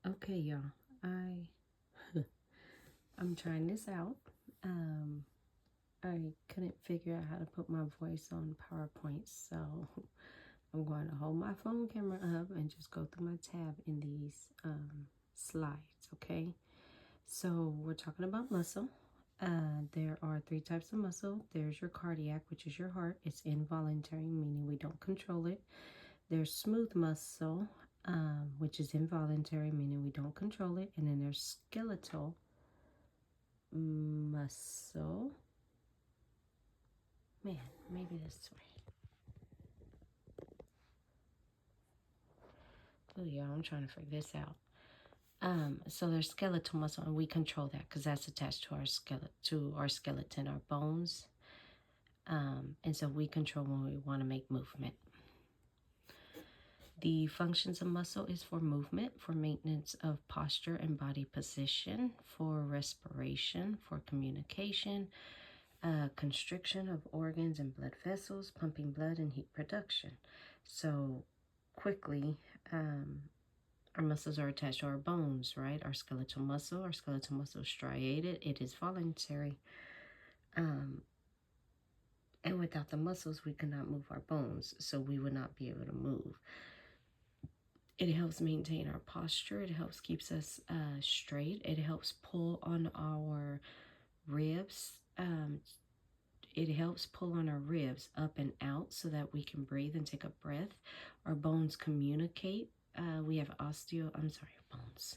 Okay, y'all. I I'm trying this out. Um, I couldn't figure out how to put my voice on PowerPoint, so I'm going to hold my phone camera up and just go through my tab in these slides. Okay. So we're talking about muscle. There are three types of muscle. There's your cardiac, which is your heart. It's involuntary, meaning we don't control it. There's smooth muscle, which is involuntary, meaning we don't control it. And then there's skeletal muscle. Man, maybe this way. Oh yeah, I'm trying to figure this out. So there's skeletal muscle, and we control that because that's attached to our skeleton, our bones. And so we control when we want to make movement. The functions of muscle is for movement, for maintenance of posture and body position, for respiration, for communication, constriction of organs and blood vessels, pumping blood, and heat production. So, quickly, our muscles are attached to our bones, right? Our skeletal muscle is striated, it is voluntary. And without the muscles, we cannot move our bones, so we would not be able to move. It helps maintain our posture. It helps keeps us straight. It helps pull on our ribs. It helps pull on our ribs up and out so that we can breathe and take a breath. Our bones communicate. We have bones.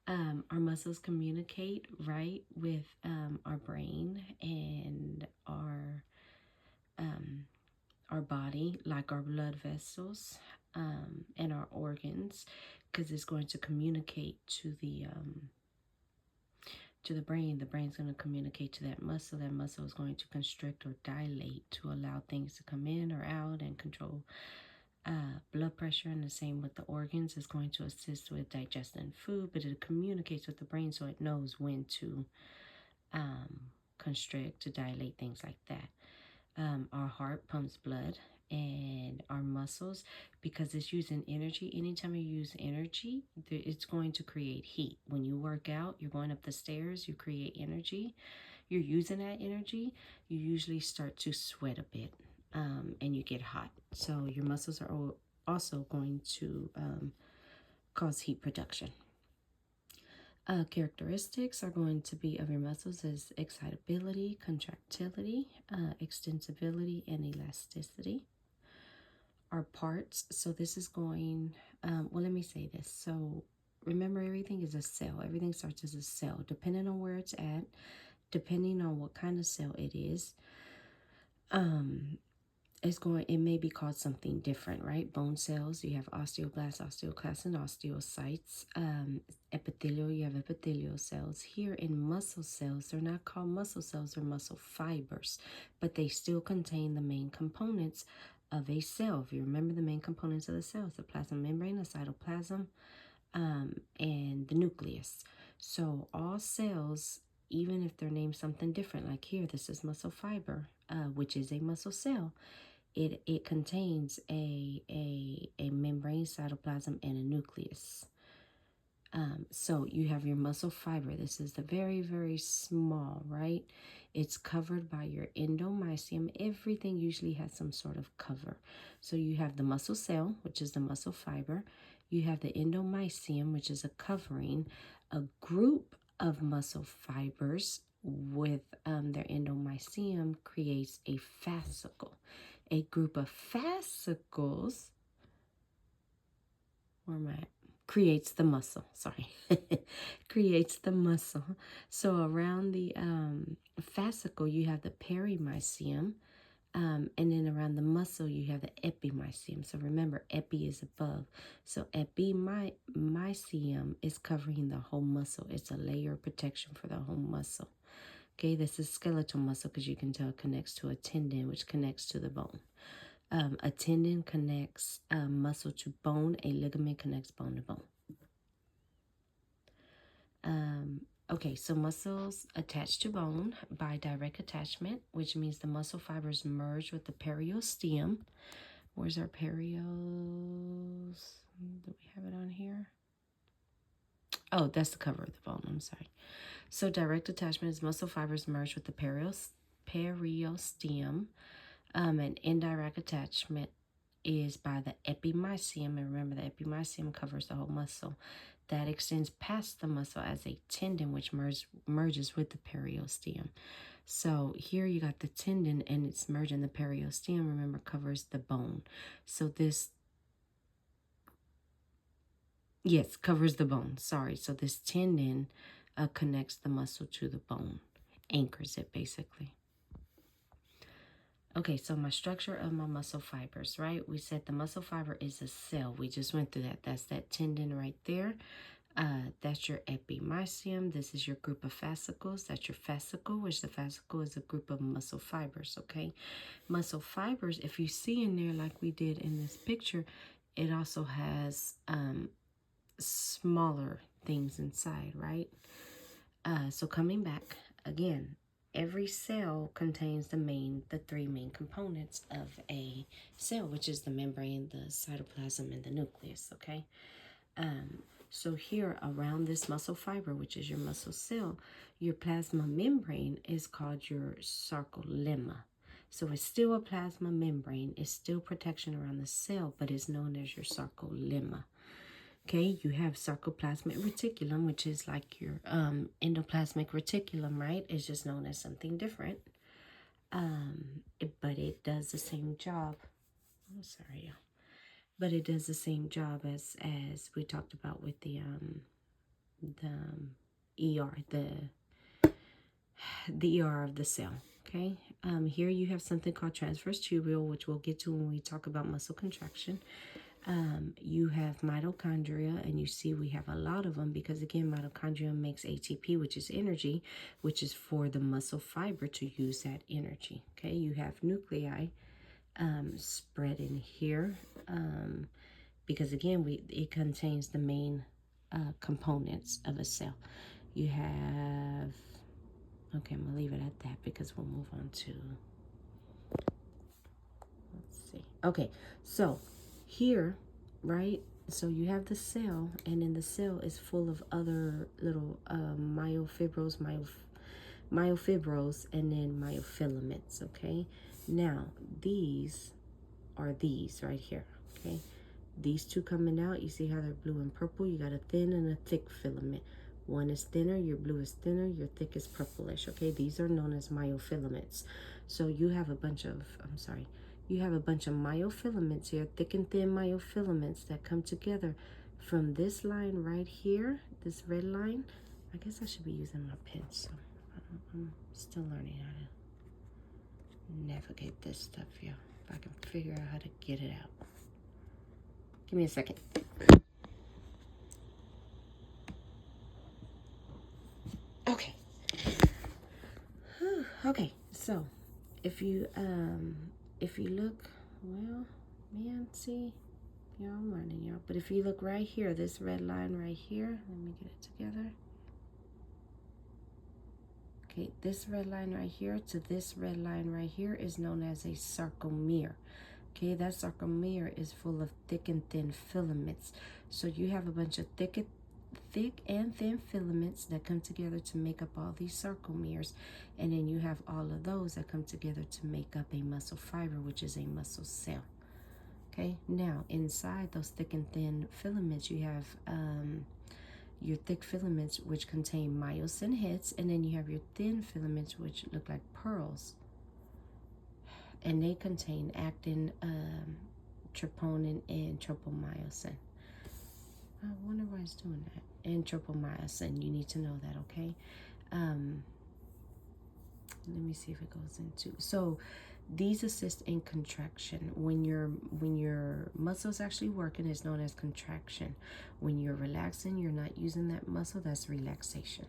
Our muscles communicate, right, with our brain and our body, like our blood vessels and our organs, because it's going to communicate to the brain. The brain's going to communicate to that muscle. That muscle is going to constrict or dilate to allow things to come in or out and control blood pressure. And the same with the organs. It's going to assist with digesting food, but it communicates with the brain so it knows when to constrict, to dilate, things like that. Our heart pumps blood, and our muscles, because it's using energy. Anytime you use energy, it's going to create heat. When you work out, you're going up the stairs, you create energy, you're using that energy, you usually start to sweat a bit, and you get hot. So your muscles are also going to cause heat production. Characteristics are going to be of your muscles is excitability, contractility, extensibility, and elasticity. Our parts, so this is going, well, let me say this. So remember, everything is a cell. Everything starts as a cell. Depending on where it's at, depending on what kind of cell it is, it may be called something different, right? Bone cells, you have osteoblasts, osteoclasts, and osteocytes. Epithelial, you have epithelial cells. Here in muscle cells, they're not called muscle cells, they're muscle fibers, but they still contain the main components of a cell. If you remember the main components of the cells, the plasma membrane, the cytoplasm, and the nucleus. So all cells, even if they're named something different, like here, this is muscle fiber, which is a muscle cell. It contains a membrane, cytoplasm, and a nucleus. So you have your muscle fiber. This is the very, very small, right? It's covered by your endomysium. Everything usually has some sort of cover. So you have the muscle cell, which is the muscle fiber. You have the endomysium, which is a covering. A group of muscle fibers with their endomysium creates a fascicle. A group of fascicles, where am I at? Creates the muscle, sorry. Creates the muscle. So around the fascicle, you have the perimysium, and then around the muscle, you have the epimysium. So remember, epi is above. So epimysium is covering the whole muscle. It's a layer of protection for the whole muscle. Okay, this is skeletal muscle because you can tell it connects to a tendon, which connects to the bone. A tendon connects muscle to bone. A ligament connects bone to bone. Okay, so muscles attach to bone by direct attachment, which means the muscle fibers merge with the periosteum. Where's our perios? Do we have it on here? Oh, that's the cover of the bone. I'm sorry. So direct attachment is muscle fibers merged with the periosteum. And indirect attachment is by the epimysium. And remember, the epimysium covers the whole muscle. That extends past the muscle as a tendon, which merges with the periosteum. So here you got the tendon, and it's merging the periosteum. Remember, covers the bone. So this, yes, covers the bone. Sorry. So this tendon connects the muscle to the bone, anchors it basically. Okay, so my structure of my muscle fibers, right? We said the muscle fiber is a cell. We just went through that. That's that tendon right there. That's your epimysium. This is your group of fascicles. That's your fascicle, which the fascicle is a group of muscle fibers, okay? Muscle fibers, if you see in there like we did in this picture, it also has smaller things inside, right? So coming back, again, every cell contains the three main components of a cell, which is the membrane, the cytoplasm, and the nucleus, okay? So here around this muscle fiber, which is your muscle cell, your plasma membrane is called your sarcolemma. So it's still a plasma membrane, it's still protection around the cell, but it's known as your sarcolemma. Okay, you have sarcoplasmic reticulum, which is like your endoplasmic reticulum, right? It's just known as something different. But it does the same job. I'm sorry, y'all. But it does the same job as we talked about with the ER, the ER of the cell. Okay. Here you have something called transverse tubule, which we'll get to when we talk about muscle contraction. You have mitochondria, and you see we have a lot of them because, again, mitochondria makes ATP, which is energy, which is for the muscle fiber to use that energy. Okay, you have nuclei spread in here because, again, it contains the main components of a cell. You have, okay, I'm going to leave it at that because we'll move on to, let's see. Okay, so here, right? So you have the cell, and then the cell is full of other little myofibrils, myofibrils, and then myofilaments, okay? Now, these are these right here, okay? These two coming out, you see how they're blue and purple? You got a thin and a thick filament. One is thinner, your blue is thinner, your thick is purplish, okay? These are known as myofilaments. So you have a bunch of, you have a bunch of myofilaments here, thick and thin myofilaments that come together from this line right here, this red line. I guess I should be using my pen, so I'm still learning how to navigate this stuff, yeah. If I can figure out how to get it out. Give me a second. Okay. Okay, so if you look, well, man, see, y'all, I'm learning, y'all. But if you look right here, this red line right here, let me get it together. Okay, this red line right here to this red line right here is known as a sarcomere. Okay, that sarcomere is full of thick and thin filaments. So you have a bunch of thick and thin filaments that come together to make up all these sarcomeres, and then you have all of those that come together to make up a muscle fiber, which is a muscle cell. Okay, now inside those thick and thin filaments, you have your thick filaments, which contain myosin heads, and then you have your thin filaments, which look like pearls, and they contain actin, troponin, and tropomyosin. I wonder why it's doing that. And tropomyosin, you need to know that, okay? Let me see if it goes into, so these assist in contraction. When your muscles actually working, it's known as contraction. When you're relaxing, you're not using that muscle, that's relaxation.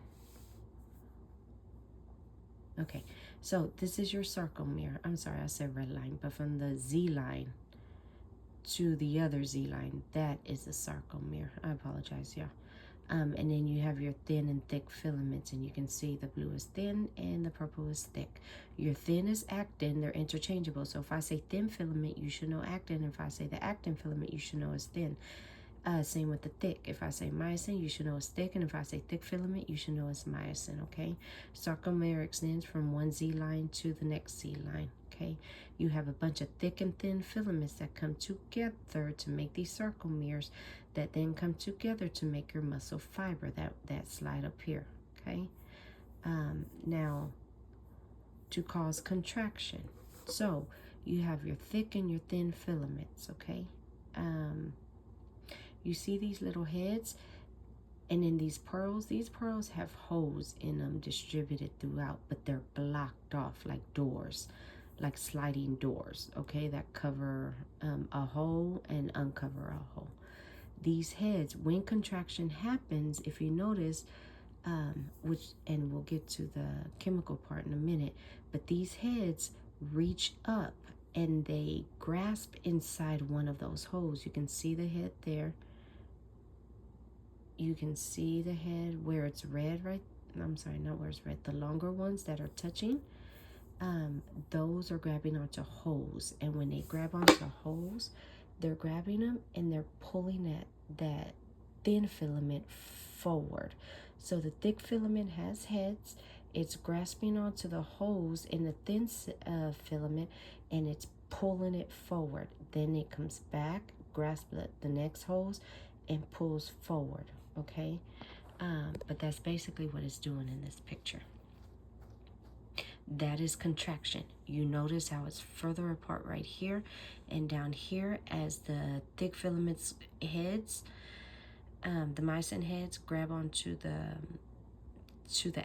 Okay, so this is your sarcomere. I'm sorry, I said red line, but from the Z line to the other Z line, that is the sarcomere. I apologize, y'all. And then you have your thin and thick filaments, and you can see the blue is thin and the purple is thick. Your thin is actin, they're interchangeable. So if I say thin filament, you should know actin. If I say the actin filament, you should know it's thin. Same with the thick. If I say myosin, you should know it's thick. And if I say thick filament, you should know it's myosin, okay? Sarcomere extends from one Z line to the next Z line, okay? You have a bunch of thick and thin filaments that come together to make these sarcomeres that then come together to make your muscle fiber, that slide up here, okay? Now, to cause contraction. So, you have your thick and your thin filaments, okay? You see these little heads, and in these pearls have holes in them distributed throughout, but they're blocked off like doors, like sliding doors, okay, that cover a hole and uncover a hole. These heads, when contraction happens, if you notice, which, and we'll get to the chemical part in a minute, but these heads reach up and they grasp inside one of those holes. You can see the head there. You can see the head where it's red, right? I'm sorry, not where it's red. The longer ones that are touching, those are grabbing onto holes. And when they grab onto holes, they're grabbing them and they're pulling that thin filament forward. So the thick filament has heads. It's grasping onto the holes in the thin filament, and it's pulling it forward. Then it comes back, grasps the next holes, and pulls forward, okay? But that's basically what it's doing in this picture. That is contraction. You notice how it's further apart right here and down here as the thick filaments heads, the myosin heads grab onto the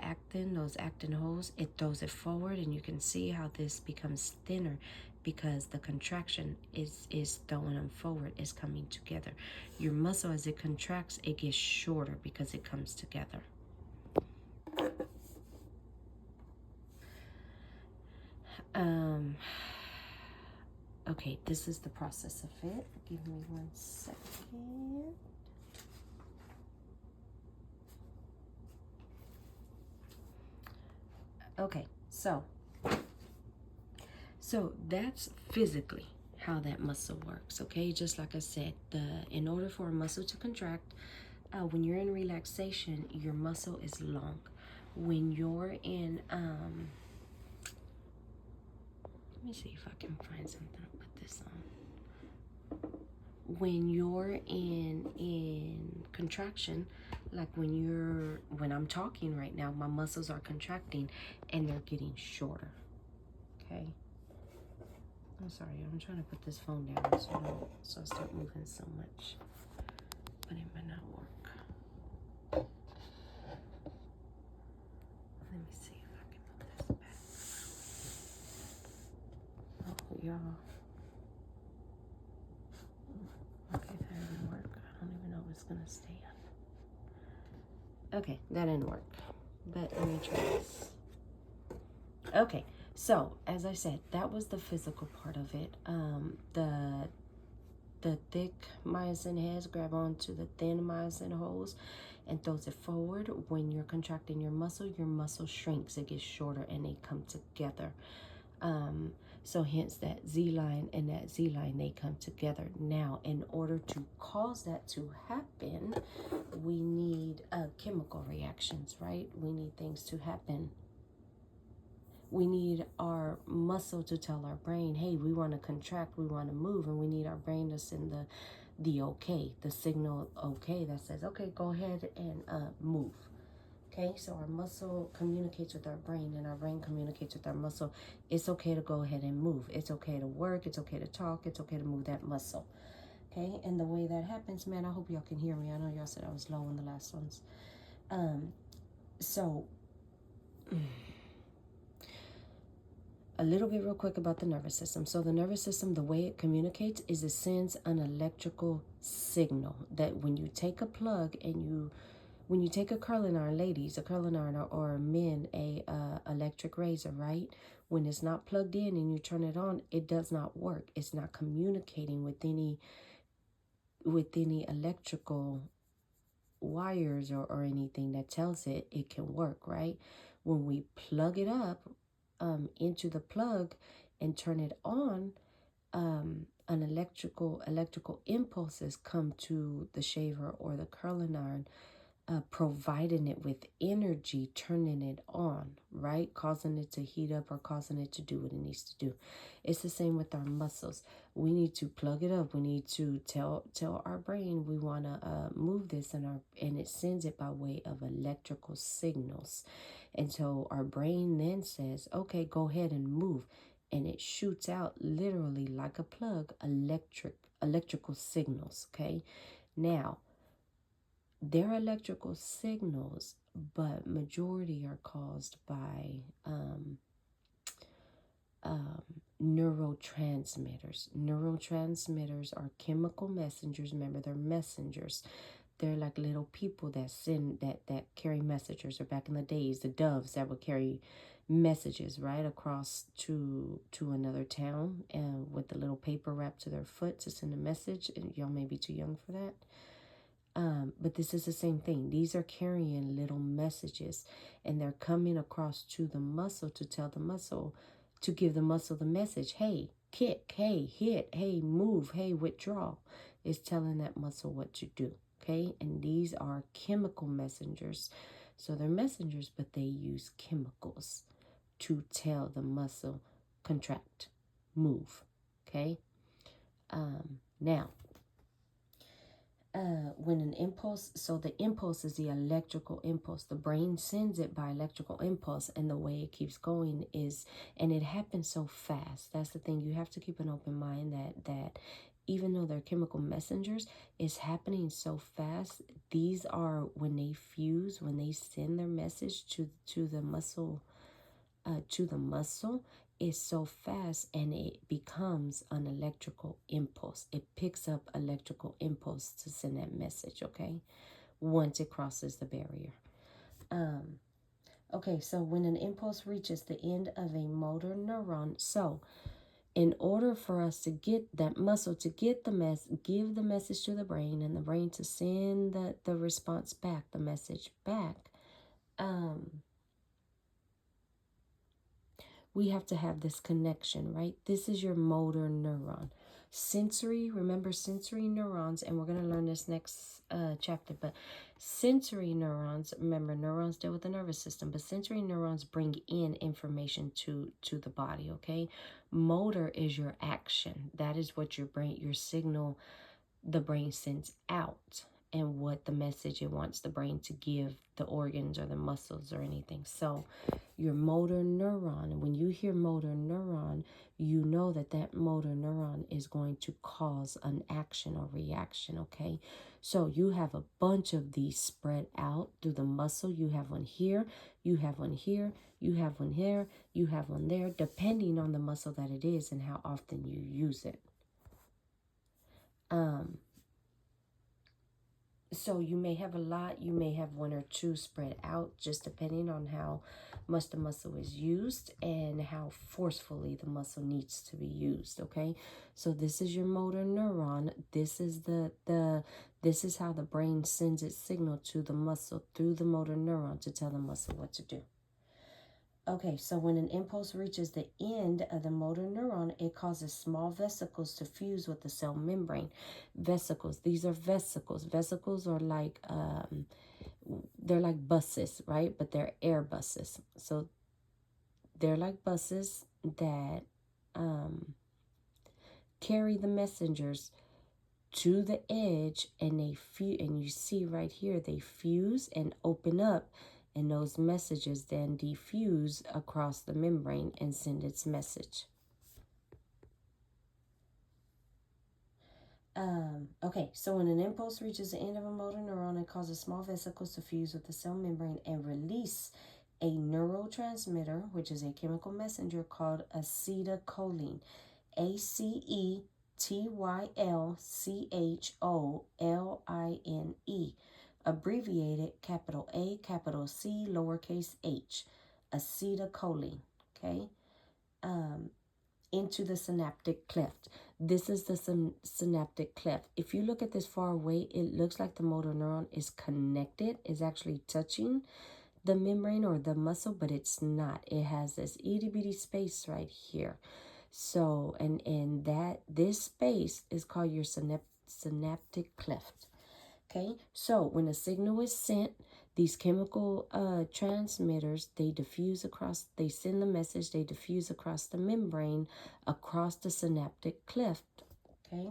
actin, those actin holes. It throws it forward, and you can see how this becomes thinner because the contraction is throwing them forward, is coming together. Your muscle, as it contracts, it gets shorter because it comes together. Okay, this is the process of it. Give me 1 second. Okay, so that's physically how that muscle works, okay? Just like I said, in order for a muscle to contract, when you're in relaxation, your muscle is long. When you're in, let me see if I can find something to put this on. When you're in contraction, like when I'm talking right now, my muscles are contracting and they're getting shorter, okay? I'm sorry, I'm trying to put this phone down so I start moving so much, but it might not work. Let me see if I can put this back. Oh, y'all. Okay, that didn't work. I don't even know if it's gonna stay up. Okay, that didn't work, but let me try this. Okay, so as I said, that was the physical part of it. The thick myosin heads grab onto the thin myosin holes and throws it forward. When you're contracting your muscle shrinks, it gets shorter, and they come together. So hence that Z line and that Z line, they come together. Now, in order to cause that to happen, we need chemical reactions, right? We need things to happen. We need our muscle to tell our brain, hey, we want to contract, we want to move, and we need our brain to send the okay, the signal okay that says, okay, go ahead and move. Okay, so our muscle communicates with our brain, and our brain communicates with our muscle. It's okay to go ahead and move. It's okay to work. It's okay to talk. It's okay to move that muscle. Okay, and the way that happens, man, I hope y'all can hear me. I know y'all said I was low in the last ones. So a little bit real quick about the nervous system. So the nervous system, the way it communicates is it sends an electrical signal that when you take a plug and when you take a curling iron, ladies, a curling iron, or men, a electric razor, right? When it's not plugged in and you turn it on, it does not work. It's not communicating with any electrical wires or anything that tells it can work, right? When we plug it up into the plug and turn it on, an electrical impulses come to the shaver or the curling iron, providing it with energy, turning it on, right? Causing it to heat up or causing it to do what it needs to do. It's the same with our muscles. We need to plug it up. We need to tell our brain we want to move this, and it sends it by way of electrical signals. And so our brain then says, okay, go ahead and move. And it shoots out literally like a plug electrical signals. Okay. Now, they're electrical signals, but majority are caused by neurotransmitters. Neurotransmitters are chemical messengers. Remember, they're messengers. They're like little people that send that carry messages. Or back in the days, the doves that would carry messages right across to another town, and with the little paper wrapped to their foot to send a message. And y'all may be too young for that. But this is the same thing. These are carrying little messages, and they're coming across to the muscle to tell the muscle, to give the muscle the message. Hey, kick. Hey, hit. Hey, move. Hey, withdraw. It's telling that muscle what to do. Okay. And these are chemical messengers. So they're messengers, but they use chemicals to tell the muscle contract, move. Okay. Now, when an impulse, so the impulse is the electrical impulse. The brain sends it by electrical impulse, and the way it keeps going is, and it happens so fast. That's the thing. You have to keep an open mind that even though they're chemical messengers, it's happening so fast. These are when they fuse, when they send their message to the muscle, is so fast, and it becomes an electrical impulse. It picks up electrical impulse to send that message, okay? Once it crosses the barrier. Okay, so when an impulse reaches the end of a motor neuron, so in order for us to get that muscle to get give the message to the brain, and the brain to send the response back, the message back, we have to have this connection, right? This is your motor neuron. Sensory, remember sensory neurons, and we're going to learn this next chapter, but sensory neurons, remember neurons deal with the nervous system, but sensory neurons bring in information to the body, okay? Motor is your action. That is what your signal the brain sends out, and what the message it wants the brain to give the organs or the muscles or anything. So your motor neuron, when you hear motor neuron, you know that motor neuron is going to cause an action or reaction, okay? So you have a bunch of these spread out through the muscle. You have one here, you have one here, you have one here, you have one there, depending on the muscle that it is and how often you use it. So you may have a lot, you may have one or two spread out, just depending on how much the muscle is used and how forcefully the muscle needs to be used, okay? So this is your motor neuron. This is this is how the brain sends its signal to the muscle through the motor neuron to tell the muscle what to do. Okay, so when an impulse reaches the end of the motor neuron, it causes small vesicles to fuse with the cell membrane. Vesicles, these are vesicles. Vesicles are like, they're like buses, right? But they're air buses. So they're like buses that carry the messengers to the edge, and and you see right here, they fuse and open up, and those messages then diffuse across the membrane and send its message. Okay, so when an impulse reaches the end of a motor neuron, it causes small vesicles to fuse with the cell membrane and release a neurotransmitter, which is a chemical messenger called acetylcholine. acetylcholine, abbreviated capital A, capital C, lowercase h, acetylcholine, okay, into the synaptic cleft. This is the synaptic cleft. If you look at this far away, it looks like the motor neuron is connected, is actually touching the membrane or the muscle, but it's not. It has this itty bitty space right here. So, and that this space is called your synaptic cleft. Okay, so when a signal is sent, these chemical transmitters, they diffuse across, they send the message, they diffuse across the membrane, across the synaptic cleft. Okay.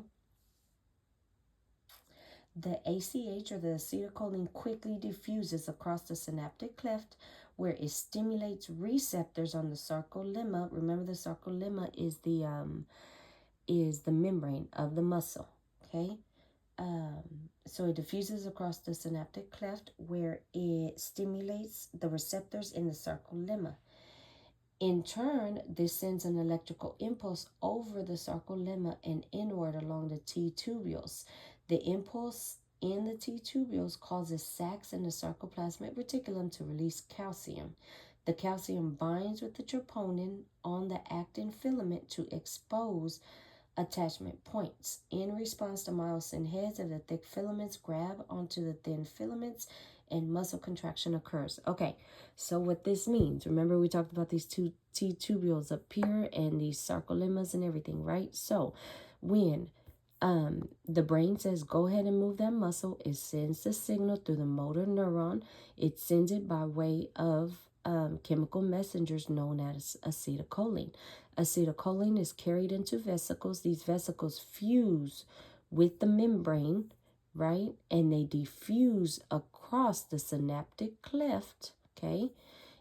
The ACH, or the acetylcholine, quickly diffuses across the synaptic cleft, where it stimulates receptors on the sarcolemma. Remember, the sarcolemma is the membrane of the muscle. Okay. So it diffuses across the synaptic cleft, where it stimulates the receptors in the sarcolemma. In turn, this sends an electrical impulse over the sarcolemma and inward along the T tubules. The impulse in the T tubules causes sacs in the sarcoplasmic reticulum to release calcium. The calcium binds with the troponin on the actin filament to expose attachment points. In response, the myosin heads of the thick filaments grab onto the thin filaments and muscle contraction occurs. Okay, so what this means, remember we talked about these two T tubules up here and these sarcolemmas and everything, right? So when the brain says go ahead and move that muscle, it sends the signal through the motor neuron. It sends it by way of chemical messengers known as acetylcholine. Acetylcholine is carried into vesicles. These vesicles fuse with the membrane, right? And they diffuse across the synaptic cleft, okay,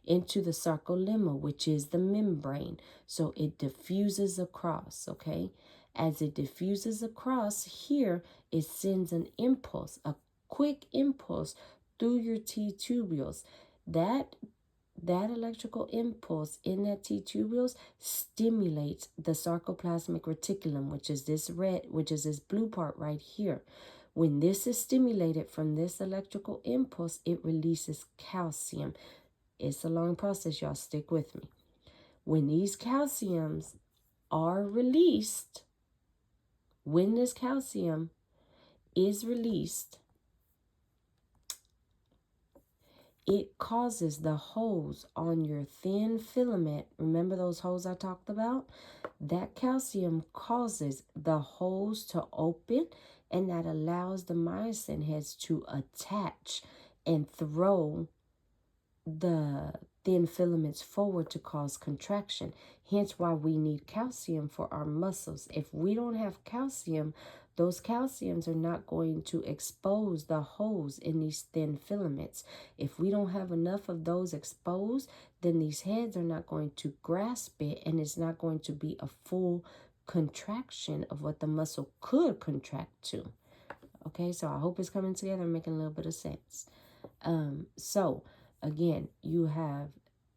into the sarcolemma, which is the membrane. So it diffuses across, okay? As it diffuses across here, it sends an impulse, a quick impulse through your T tubules. That electrical impulse in that T tubules stimulates the sarcoplasmic reticulum, which is this blue part right here. When this is stimulated from this electrical impulse, it releases calcium. It's a long process, y'all. Stick with me. When these calciums are released, when this calcium is released, it causes the holes on your thin filament. Remember those holes I talked about? That calcium causes the holes to open, and that allows the myosin heads to attach and throw the thin filaments forward to cause contraction. Hence why we need calcium for our muscles. If we don't have calcium, those calciums are not going to expose the holes in these thin filaments. If we don't have enough of those exposed, then these heads are not going to grasp it, and it's not going to be a full contraction of what the muscle could contract to. Okay, so I hope it's coming together and making a little bit of sense. So again, you have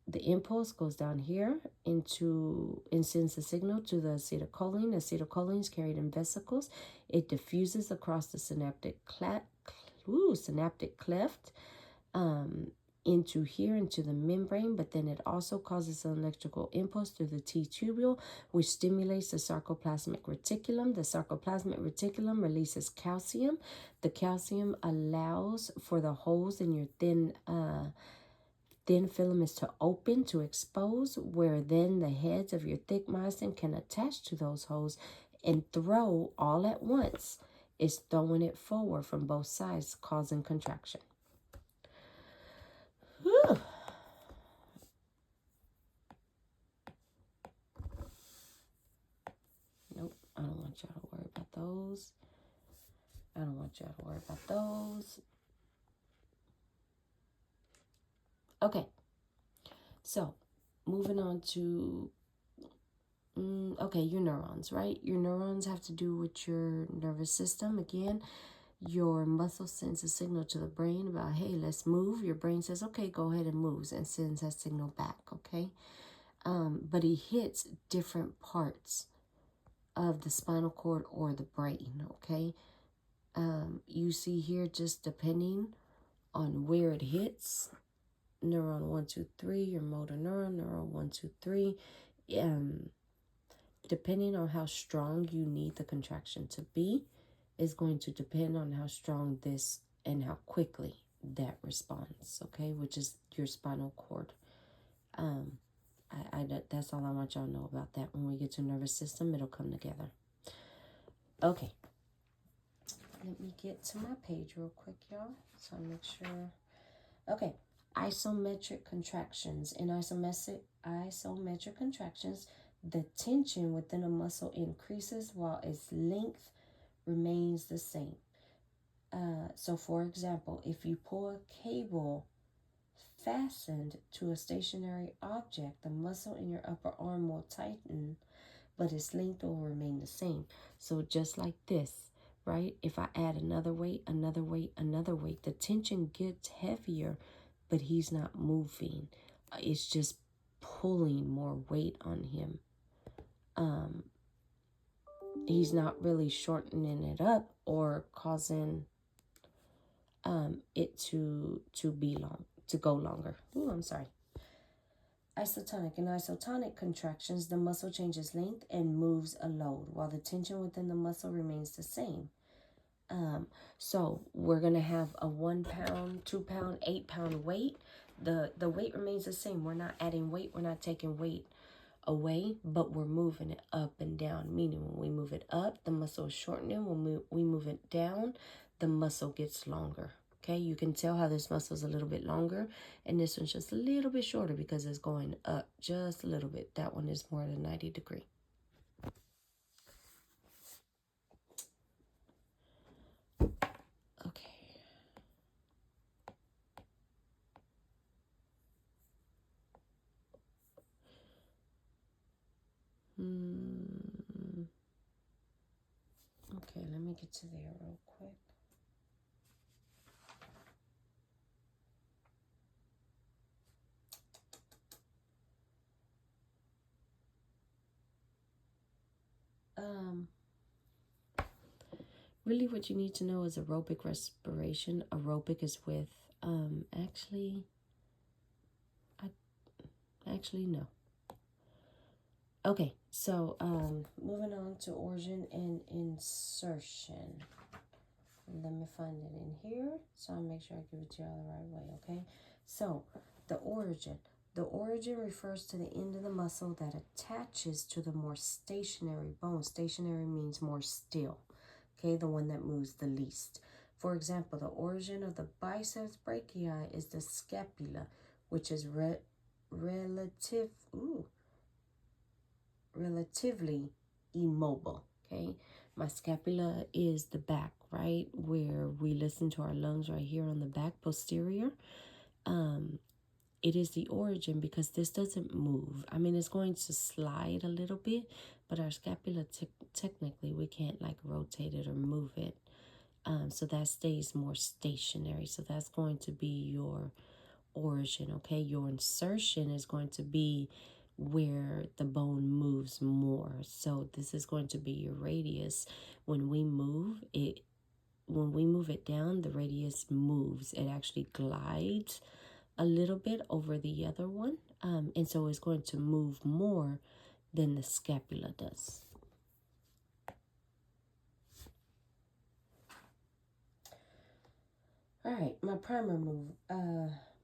the impulse goes down here into and sends the signal to the acetylcholine. Acetylcholine is carried in vesicles. It diffuses across the synaptic cleft into here, into the membrane, but then it also causes an electrical impulse through the T tubule, which stimulates the sarcoplasmic reticulum. The sarcoplasmic reticulum releases calcium. The calcium allows for the holes in your thin filaments to open, to expose, where then the heads of your thick myosin can attach to those holes and throw all at once. It's throwing it forward from both sides, causing contraction. Whew. Nope, I don't want y'all to worry about those. I don't want y'all to worry about those. Okay, so moving on to, okay, your neurons, right? Your neurons have to do with your nervous system. Again, your muscle sends a signal to the brain about, hey, let's move. Your brain says, okay, go ahead and move, and sends that signal back, okay? But it hits different parts of the spinal cord or the brain, okay? You see here, just depending on where it hits, neuron 1, 2, 3, your motor neuron 1, 2, 3, depending on how strong you need the contraction to be, is going to depend on how strong this and how quickly that responds, okay, which is your spinal cord. That's all I want y'all to know about that. When we get to nervous system, it'll come together. Okay. Let me get to my page real quick, y'all, so I make sure. Okay. Isometric contractions. In isometric contractions, the tension within a muscle increases while its length remains the same. So, for example, if you pull a cable fastened to a stationary object, the muscle in your upper arm will tighten, but its length will remain the same. So just like this, right? If I add another weight, another weight, another weight, the tension gets heavier, but he's not moving. It's just pulling more weight on him. He's not really shortening it up or causing it to go longer. Oh, I'm sorry. Isotonic. In isotonic contractions, the muscle changes length and moves a load, while the tension within the muscle remains the same. So we're gonna have a 1 pound, 2 pound, 8 pound weight. The weight remains the same. We're not adding weight. We're not taking weight away, but we're moving it up and down. Meaning, when we move it up, the muscle is shortening. When we move it down, the muscle gets longer. Okay, you can tell how this muscle is a little bit longer, and this one's just a little bit shorter because it's going up just a little bit. That one is more than 90 degree. Okay. Okay, let me get to there real quick. Really what you need to know is aerobic respiration. Aerobic is with, actually no. Okay, so moving on to origin and insertion. Let me find it in here, so I'll make sure I give it to y'all the right way, okay? So, the origin. The origin refers to the end of the muscle that attaches to the more stationary bone. Stationary means more still, okay? The one that moves the least. For example, the origin of the biceps brachii is the scapula, which is relatively immobile, okay? My scapula is the back, right? Where we listen to our lungs right here on the back posterior. It is the origin because this doesn't move. I mean, it's going to slide a little bit, but our scapula, technically, we can't like rotate it or move it. So that stays more stationary. So that's going to be your origin, okay? Your insertion is going to be where the bone moves more. So this is going to be your radius. When we move it down, the radius moves. It actually glides a little bit over the other one. And so it's going to move more than the scapula does. All right, my primer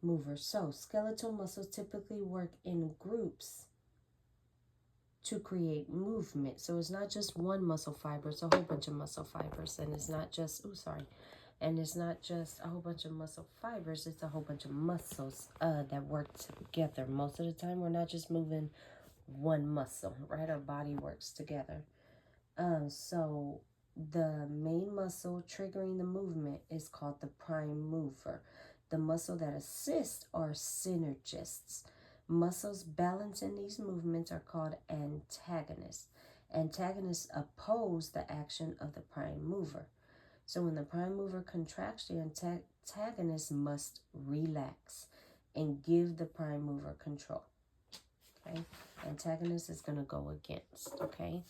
mover. So skeletal muscles typically work in groups to create movement. So it's not just one muscle fiber, it's a whole bunch of muscle fibers. And it's not just, and it's not just a whole bunch of muscle fibers, it's a whole bunch of muscles that work together. Most of the time, we're not just moving one muscle, right? Our body works together. So the main muscle triggering the movement is called the prime mover. The muscle that assists are synergists. Muscles balancing these movements are called antagonists. Antagonists oppose the action of the prime mover. So when the prime mover contracts, the antagonist must relax and give the prime mover control. Okay? Antagonist is going to go against, okay?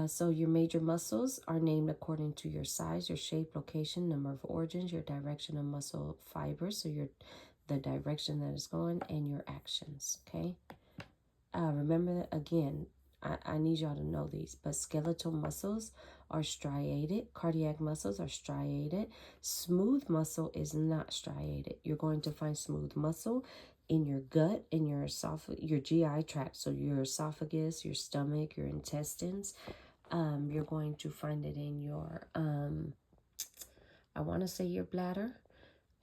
So your major muscles are named according to your size, your shape, location, number of origins, your direction of muscle fibers, so the direction that it's going, and your actions, okay? Remember that, again, I need y'all to know these, but skeletal muscles are striated. Cardiac muscles are striated. Smooth muscle is not striated. You're going to find smooth muscle in your gut, in your esophagus, your GI tract. So your esophagus, your stomach, your intestines. You're going to find it in your, I want to say your bladder.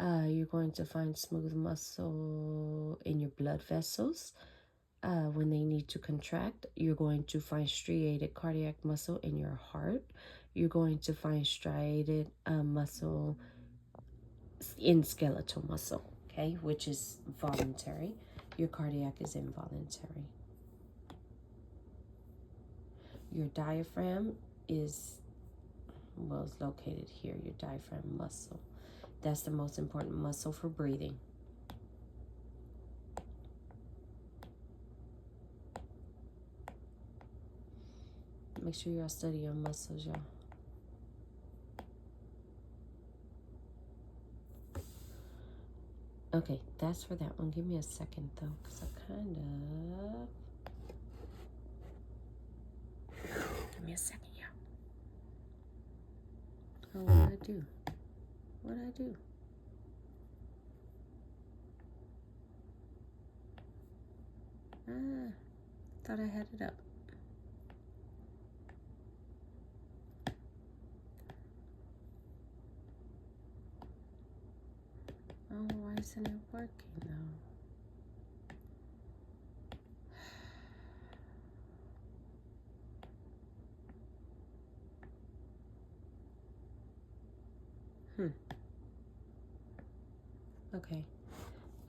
You're going to find smooth muscle in your blood vessels. When they need to contract, you're going to find striated cardiac muscle in your heart. You're going to find striated muscle in skeletal muscle, okay, which is voluntary. Your cardiac is involuntary. Your diaphragm is, well, it's located here, your diaphragm muscle. That's the most important muscle for breathing. Make sure y'all study your muscles, y'all. Okay, that's for that one. Give me a second, though, because I kind of... Give me a second, y'all. Oh, what did I do? What did I do? Thought I had it up. Oh, why isn't it working though? Okay.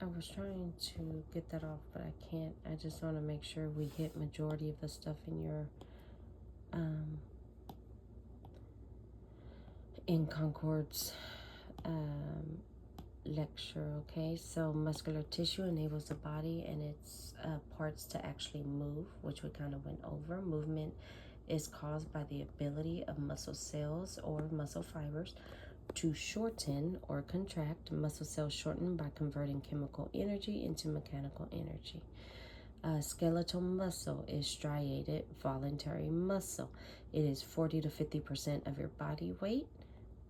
I was trying to get that off, but I can't. I just want to make sure we hit majority of the stuff in your in Concord's lecture. Okay, so muscular tissue enables the body and its parts to actually move, which we kind of went over. Movement is caused by the ability of muscle cells or muscle fibers to shorten or contract. Muscle cells shorten by converting chemical energy into mechanical energy. Skeletal muscle is striated voluntary muscle. It is 40 to 50% of your body weight.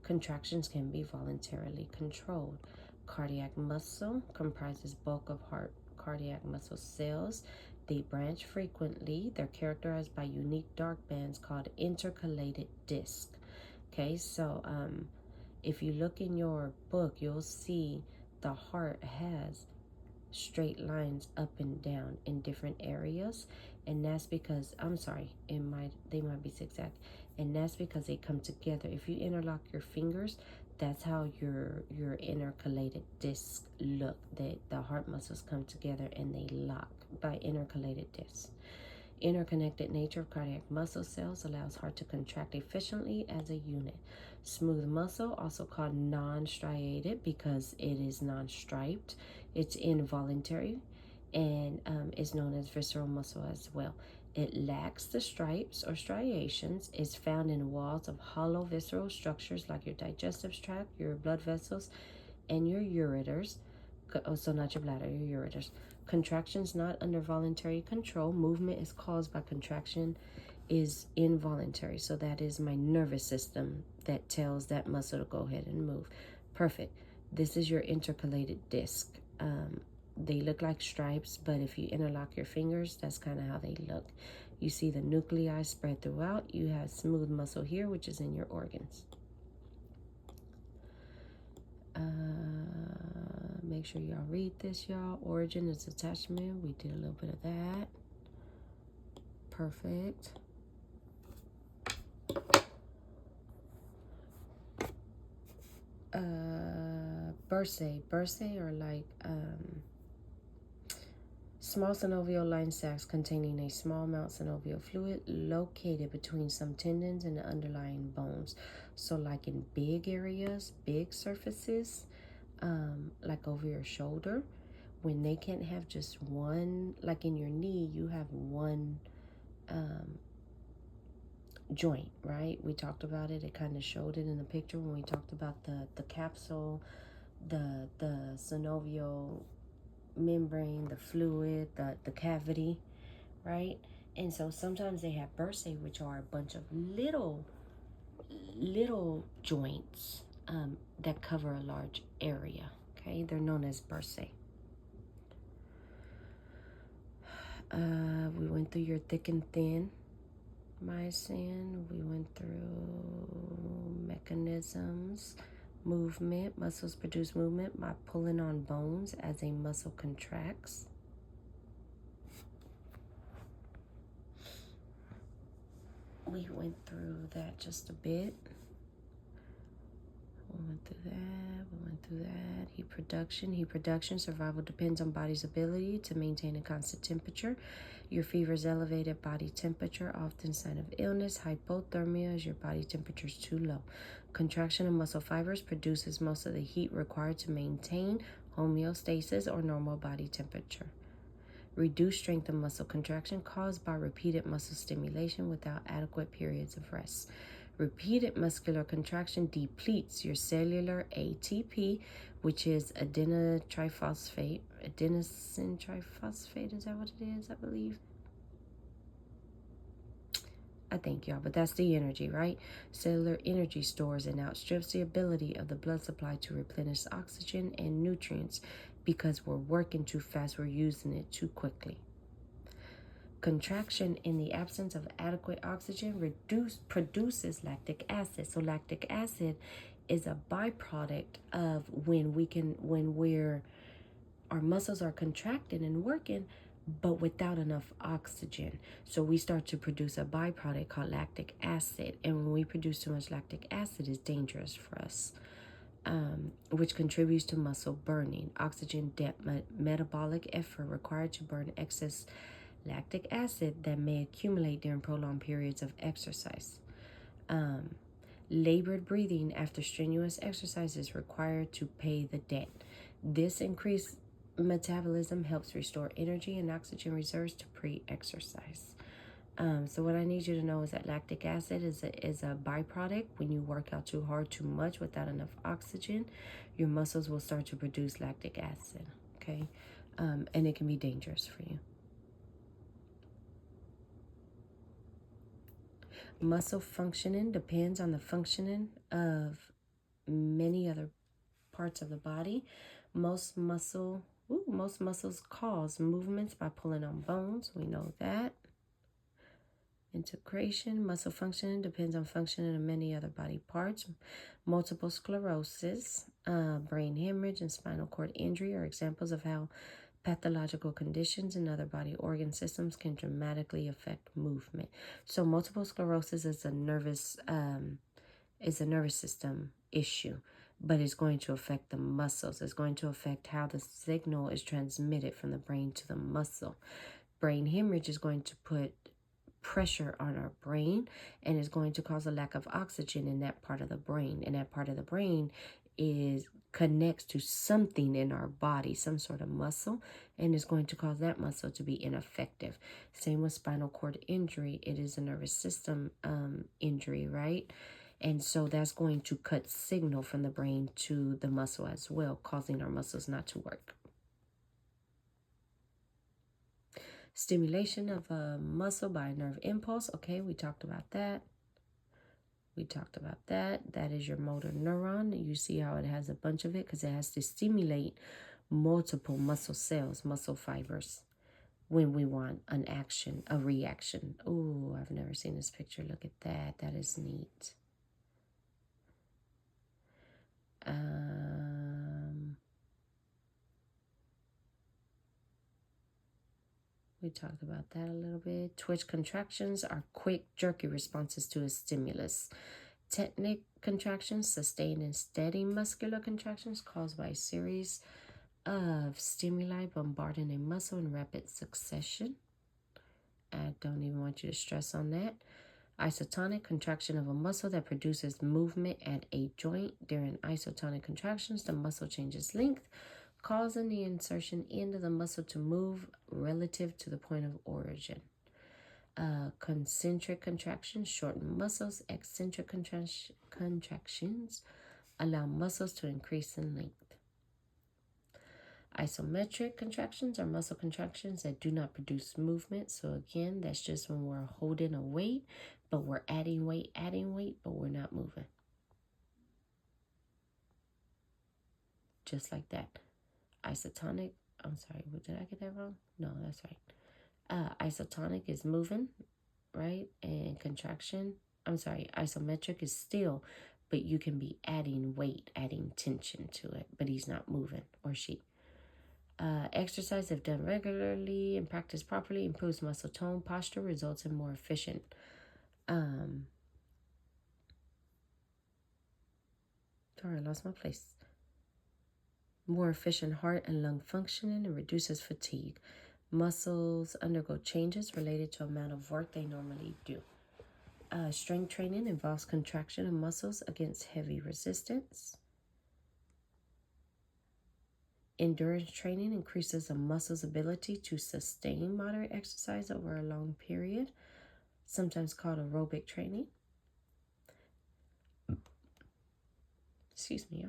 Contractions can be voluntarily controlled. Cardiac muscle comprises bulk of heart cardiac muscle cells. They branch frequently. They're characterized by unique dark bands called intercalated disc. Okay, so if you look in your book, you'll see the heart has straight lines up and down in different areas, and that's because they might be zigzag, and that's because they come together. If you interlock your fingers, that's how your intercalated discs look. The heart muscles come together and they lock by intercalated discs. Interconnected nature of cardiac muscle cells allows heart to contract efficiently as a unit. Smooth muscle, also called non-striated because it is non-striped, it's involuntary, and is known as visceral muscle as well. It lacks the stripes or striations, is found in walls of hollow visceral structures like your digestive tract, your blood vessels, and your ureters. So not your bladder, your ureters. Contractions not under voluntary control. Movement is caused by contraction is involuntary. So that is my nervous system that tells that muscle to go ahead and move. Perfect. This is your intercalated disc. They look like stripes, but if you interlock your fingers, that's kind of how they look. You see the nuclei spread throughout. You have smooth muscle here, which is in your organs. Make sure y'all read this, y'all. Origin is attachment. We did a little bit of that. Perfect. Bursae are like small synovial line sacs containing a small amount of synovial fluid located between some tendons and the underlying bones. So like in big areas, big surfaces, like over your shoulder, when they can't have just one, like in your knee, you have one joint, right? We talked about it. It kind of showed it in the picture when we talked about the capsule, the synovial membrane, the fluid, the cavity, right? And so sometimes they have bursae, which are a bunch of little joints that cover a large area. Okay, they're known as bursae. We went through your thick and thin myosin. We went through mechanisms, movement. Muscles produce movement by pulling on bones as a muscle contracts. We went through that just a bit. We went through that. Heat production. Heat production. Survival depends on body's ability to maintain a constant temperature. Your fever is elevated body temperature, often sign of illness. Hypothermia is your body temperature is too low. Contraction of muscle fibers produces most of the heat required to maintain homeostasis or normal body temperature. Reduced strength of muscle contraction caused by repeated muscle stimulation without adequate periods of rest. Repeated muscular contraction depletes your cellular ATP, which is adenosine triphosphate. Is that what it is? I believe. I think, y'all, but that's the energy, right? Cellular energy stores and outstrips the ability of the blood supply to replenish oxygen and nutrients because we're working too fast, we're using it too quickly. Contraction in the absence of adequate oxygen produces lactic acid. So lactic acid is a byproduct of our muscles are contracting and working, but without enough oxygen. So we start to produce a byproduct called lactic acid. And when we produce too much lactic acid, it's dangerous for us, which contributes to muscle burning. Oxygen debt, metabolic effort required to burn excess lactic acid that may accumulate during prolonged periods of exercise. Labored breathing after strenuous exercise is required to pay the debt. This increased metabolism helps restore energy and oxygen reserves to pre-exercise. So what I need you to know is that lactic acid is a byproduct. When you work out too hard, too much, without enough oxygen, your muscles will start to produce lactic acid, okay? And it can be dangerous for you. Muscle functioning depends on the functioning of many other parts of the body. Most muscles cause movements by pulling on bones. We know that. Integration, muscle functioning depends on functioning of many other body parts. Multiple sclerosis, brain hemorrhage, and spinal cord injury are examples of how pathological conditions in other body organ systems can dramatically affect movement. So multiple sclerosis is a nervous system issue, but it's going to affect the muscles. It's going to affect how the signal is transmitted from the brain to the muscle. Brain hemorrhage is going to put pressure on our brain and is going to cause a lack of oxygen in that part of the brain. And that part of the brain connects to something in our body, some sort of muscle, and is going to cause that muscle to be ineffective. Same with spinal cord injury. It is a nervous system injury, right? And so that's going to cut signal from the brain to the muscle as well, causing our muscles not to work. Stimulation of a muscle by a nerve impulse. Okay, we talked about that. That is your motor neuron. You see how it has a bunch of it because it has to stimulate multiple muscle cells, muscle fibers, when we want an action, a reaction. Oh, I've never seen this picture. Look at that. That is neat. We talked about that a little bit. Twitch contractions are quick, jerky responses to a stimulus. Tetanic contractions, sustained and steady muscular contractions caused by a series of stimuli bombarding a muscle in rapid succession. I don't even want you to stress on that. Isotonic contraction of a muscle that produces movement at a joint. During isotonic contractions, the muscle changes length, causing the insertion end of the muscle to move relative to the point of origin. Concentric contractions shorten muscles. Eccentric contractions allow muscles to increase in length. Isometric contractions are muscle contractions that do not produce movement. So again, that's just when we're holding a weight, but we're adding weight, but we're not moving. Just like that. Isotonic, I'm sorry, did I get that wrong? No, that's right. Isotonic is moving, right? And contraction, I'm sorry, isometric is still, but you can be adding weight, adding tension to it, but he's not moving, or she. Exercise, if done regularly and practiced properly, improves muscle tone, posture, results in more efficient. Sorry, I lost my place. More efficient heart and lung functioning, and reduces fatigue. Muscles undergo changes related to amount of work they normally do. Strength training involves contraction of muscles against heavy resistance. Endurance training increases a muscle's ability to sustain moderate exercise over a long period, sometimes called aerobic training. Excuse me.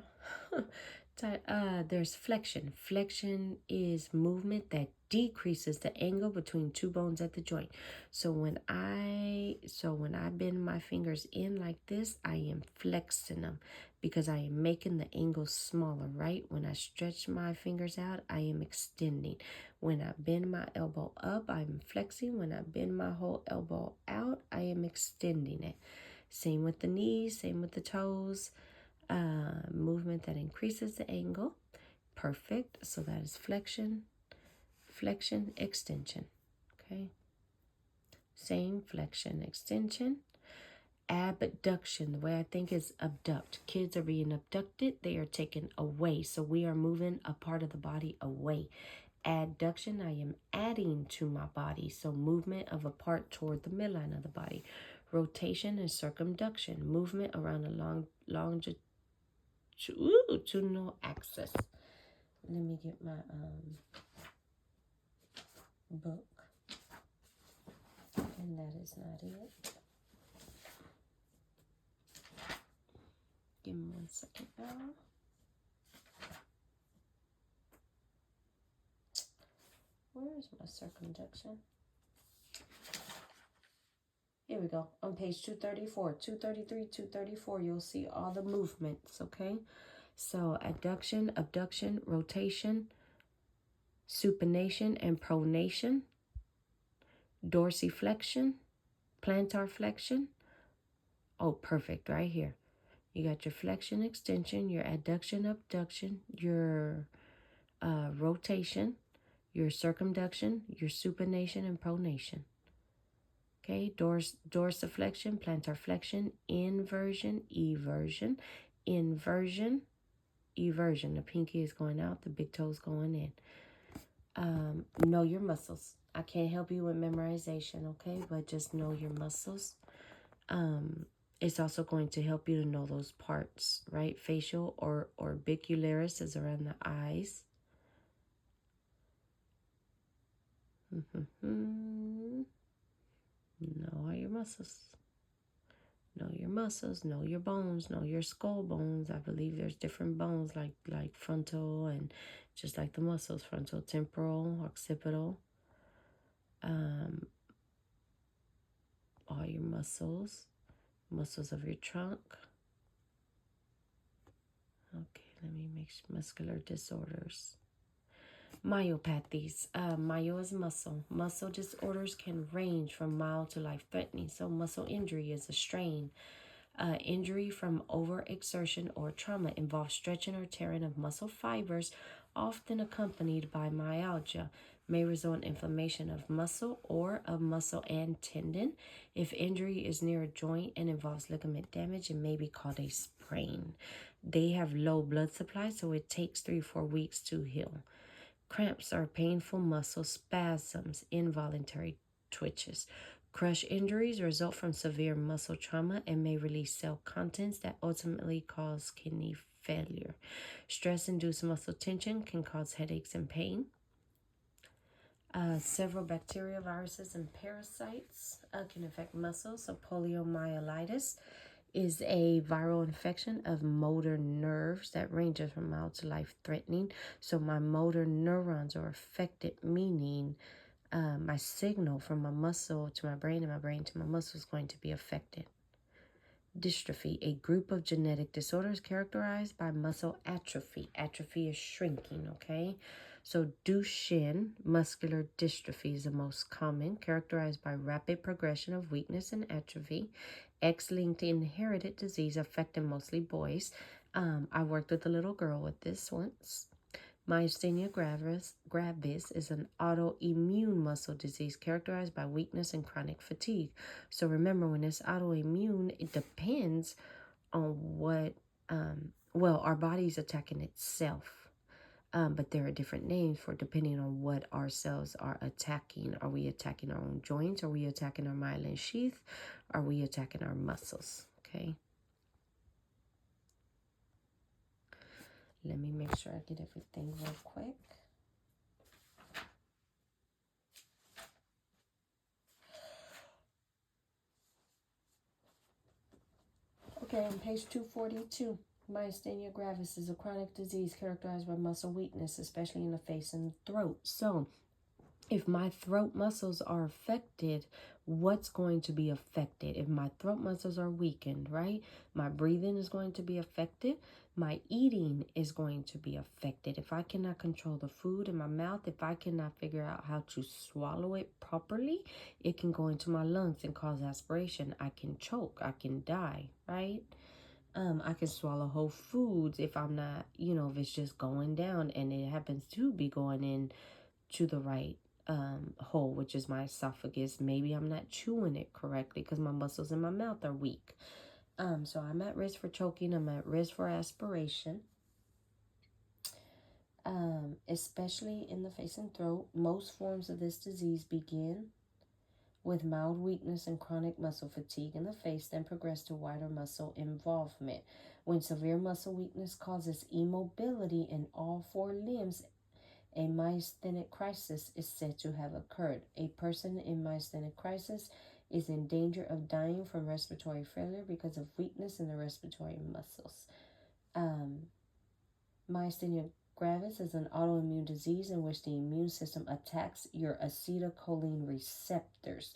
There's flexion. Flexion is movement that decreases the angle between two bones at the joint. So when I bend my fingers in like this, I am flexing them because I am making the angle smaller, right? When I stretch my fingers out, I am extending. When I bend my elbow up, I'm flexing. When I bend my whole elbow out, I am extending it. Same with the knees, same with the toes. Movement that increases the angle. Perfect. So that is flexion, flexion, extension. Okay. Same flexion, extension. Abduction. The way I think is abduct. Kids are being abducted. They are taken away. So we are moving a part of the body away. Adduction, I am adding to my body. So movement of a part toward the midline of the body. Rotation and circumduction. Movement around a longitudinal axis. Let me get my book. And that is not it. Give me 1 second now. Where is my circumduction? Here we go. On page 234, 233, 234, you'll see all the movements, okay? So adduction, abduction, rotation, supination, and pronation, dorsiflexion, plantar flexion. Oh, perfect, right here. You got your flexion, extension, your adduction, abduction, your rotation, your circumduction, your supination, and pronation. Okay, dorsiflexion, plantar flexion, inversion, eversion, inversion, eversion. The pinky is going out, the big toe is going in. Know your muscles. I can't help you with memorization, okay? But just know your muscles. It's also going to help you to know those parts, right? Facial or orbicularis is around the eyes. Know all your muscles. Know your muscles, know your bones, know your skull bones. I believe there's different bones like frontal and just like the muscles, frontal, temporal, occipital. All your muscles of your trunk. Okay, let me make muscular disorders. Myopathies. Myo is muscle. Muscle disorders can range from mild to life-threatening. So muscle injury is a strain. Injury from overexertion or trauma involves stretching or tearing of muscle fibers, often accompanied by myalgia. May result in inflammation of muscle or of muscle and tendon. If injury is near a joint and involves ligament damage, it may be called a sprain. They have low blood supply, so it takes 3 or 4 weeks to heal. Cramps are painful muscle spasms, involuntary twitches. Crush injuries result from severe muscle trauma and may release cell contents that ultimately cause kidney failure. Stress-induced muscle tension can cause headaches and pain. Several bacteria, viruses, and parasites can affect muscles. So poliomyelitis is a viral infection of motor nerves that ranges from mild to life-threatening. So my motor neurons are affected, meaning my signal from my muscle to my brain and my brain to my muscle is going to be affected. Dystrophy, a group of genetic disorders characterized by muscle atrophy. Atrophy is shrinking, okay? So Duchenne muscular dystrophy is the most common, characterized by rapid progression of weakness and atrophy. X-linked inherited disease affecting mostly boys. I worked with a little girl with this once. Myasthenia gravis is an autoimmune muscle disease characterized by weakness and chronic fatigue. So remember, when it's autoimmune, it depends on what, well, our body's attacking itself. But there are different names for depending on what our cells are attacking. Are we attacking our own joints? Are we attacking our myelin sheath? Are we attacking our muscles? Okay. Let me make sure I get everything real quick. Okay, on page 242, myasthenia gravis is a chronic disease characterized by muscle weakness, especially in the face and throat. So, if my throat muscles are affected, what's going to be affected? If my throat muscles are weakened, right? My breathing is going to be affected. My eating is going to be affected. If I cannot control the food in my mouth, if I cannot figure out how to swallow it properly, it can go into my lungs and cause aspiration. I can choke. I can die, right? I can swallow whole foods if I'm not, if it's just going down and it happens to be going in to the right hole, which is my esophagus. Maybe I'm not chewing it correctly because my muscles in my mouth are weak. So I'm at risk for choking. I'm at risk for aspiration, especially in the face and throat. Most forms of this disease begin with mild weakness and chronic muscle fatigue in the face, then progress to wider muscle involvement. When severe muscle weakness causes immobility in all four limbs, a myasthenic crisis is said to have occurred. A person in myasthenic crisis is in danger of dying from respiratory failure because of weakness in the respiratory muscles. Myasthenia gravis is an autoimmune disease in which the immune system attacks your acetylcholine receptors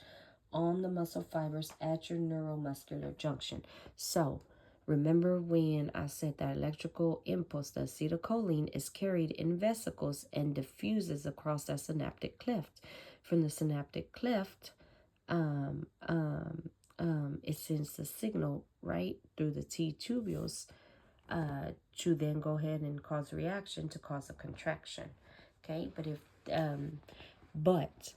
on the muscle fibers at your neuromuscular junction. So, remember when I said that electrical impulse, the acetylcholine, is carried in vesicles and diffuses across that synaptic cleft. From the synaptic cleft, it sends the signal right through the T tubules to then go ahead and cause a reaction to cause a contraction. Okay, but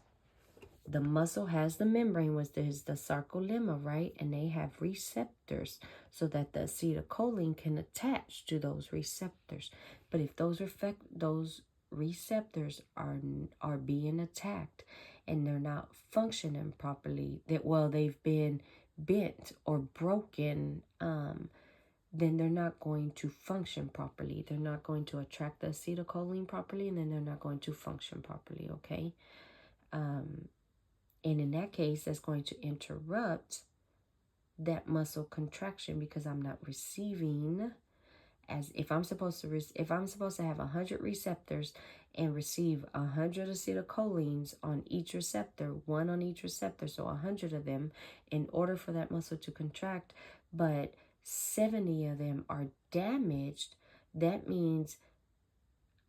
the muscle has the membrane, which is the sarcolemma, right? And they have receptors so that the acetylcholine can attach to those receptors. But if those receptors are being attacked and they're not functioning properly, they've been bent or broken, then they're not going to function properly. They're not going to attract the acetylcholine properly, and then they're not going to function properly, okay? And in that case, that's going to interrupt that muscle contraction because I'm not receiving as if I'm supposed to have 100 receptors and receive 100 acetylcholines on each receptor, one on each receptor, so 100 of them in order for that muscle to contract, but 70 of them are damaged, that means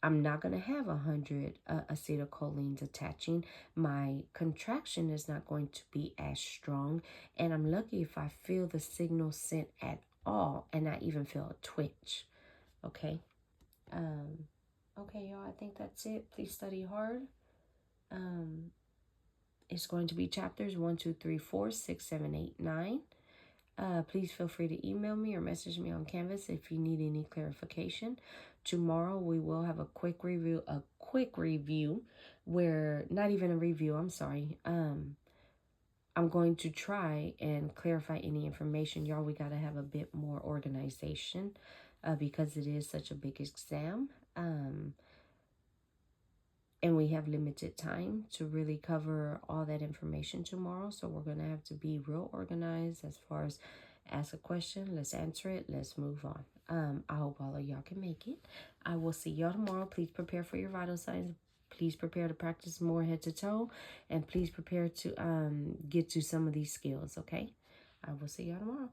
I'm not going to have 100 acetylcholines attaching. My contraction is not going to be as strong. And I'm lucky if I feel the signal sent at all and not even feel a twitch. Okay. Okay, y'all, I think that's it. Please study hard. It's going to be chapters 1, 2, 3, 4, 6, 7, 8, 9. Please feel free to email me or message me on Canvas if you need any clarification. Tomorrow we will have a quick review where, not even a review, I'm sorry. I'm going to try and clarify any information. Y'all, we got to have a bit more organization because it is such a big exam. And we have limited time to really cover all that information tomorrow. So we're going to have to be real organized as far as Ask a question. Let's answer it. Let's move on. I hope all of y'all can make it. I will see y'all tomorrow. Please prepare for your vital signs. Please prepare to practice more head to toe. And please prepare to get to some of these skills, okay? I will see y'all tomorrow.